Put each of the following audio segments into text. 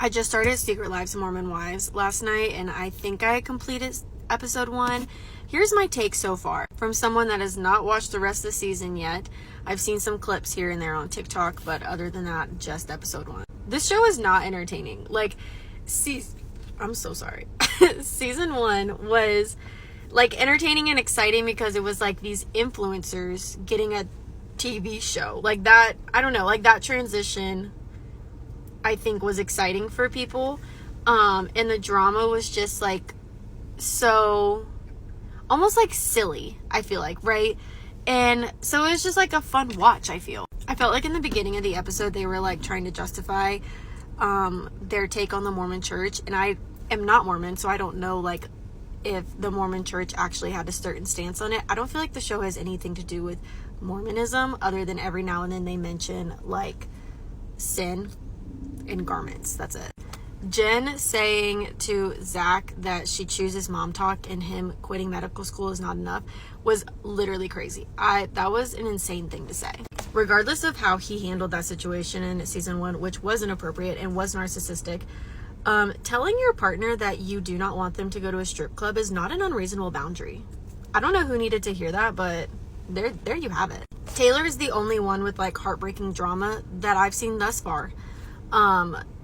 I just started Secret Lives of Mormon Wives last night, and I think I completed episode 1. Here's my take so far from someone that has not watched the rest of the season yet. I've seen some clips here and there on TikTok, but other than that, just episode 1. This show is not entertaining. Like, I'm so sorry. Season 1 was like entertaining and exciting because it was like these influencers getting a TV show. Like that, I don't know, like that transition I think was exciting for people. And the drama was just like so almost like silly, I feel like, right? And so it was just like a fun watch, I felt like in the beginning of the episode they were like trying to justify their take on the Mormon church, and I am not Mormon, so I don't know like if the Mormon church actually had a certain stance on it. I don't feel like the show has anything to do with Mormonism other than every now and then they mention like sin and garments. That's it. Jen saying to Zach that she chooses mom talk and him quitting medical school is not enough was literally crazy. That was an insane thing to say. Regardless of how he handled that situation in season 1, which was inappropriate and was narcissistic, telling your partner that you do not want them to go to a strip club is not an unreasonable boundary. I don't know who needed to hear that, but there you have it. Taylor is the only one with like heartbreaking drama that I've seen thus far.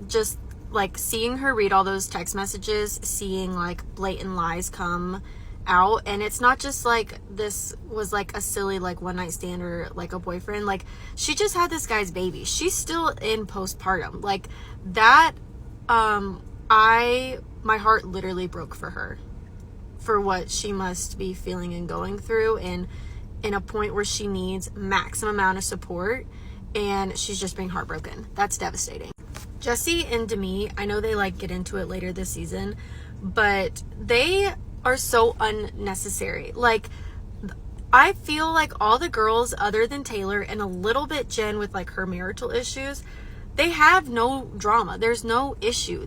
Just like seeing her read all those text messages, seeing like blatant lies come out, and it's not just like this was like a silly like one night stand or like a boyfriend. Like she just had this guy's baby. She's still in postpartum. Like that, my heart literally broke for her, for what she must be feeling and going through, and in a point where she needs maximum amount of support, and she's just being heartbroken. That's devastating. Jesse and Demi, I know they like get into it later this season, but they are so unnecessary. Like, I feel like all the girls other than Taylor and a little bit Jen with like her marital issues, they have no drama. There's no issue.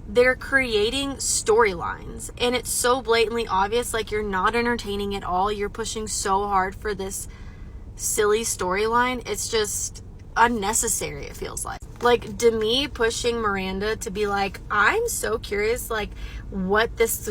They're creating storylines, and it's so blatantly obvious. Like, you're not entertaining at all. You're pushing so hard for this silly storyline. It's just unnecessary, it feels like Demi pushing Miranda to be like, I'm so curious like what this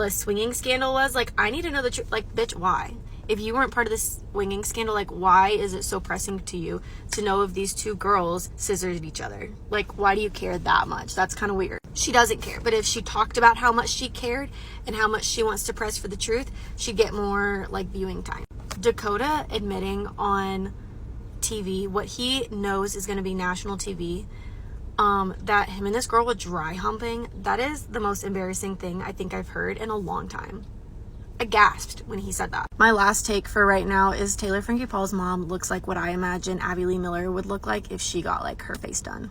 swinging scandal was. Like, I need to know the truth. Like, bitch, why? If you weren't part of this swinging scandal, like, why is it so pressing to you to know if these two girls scissored each other? Like, why do you care that much? That's kind of weird. She doesn't care, but if she talked about how much she cared and how much she wants to press for the truth, she'd get more like viewing time. Dakota admitting on TV what he knows is going to be national TV, that him and this girl were dry humping. That is the most embarrassing thing I think I've heard in a long time. I gasped when he said that. My last take for right now is Taylor Frankie Paul's mom looks like what I imagine Abby Lee Miller would look like if she got like her face done.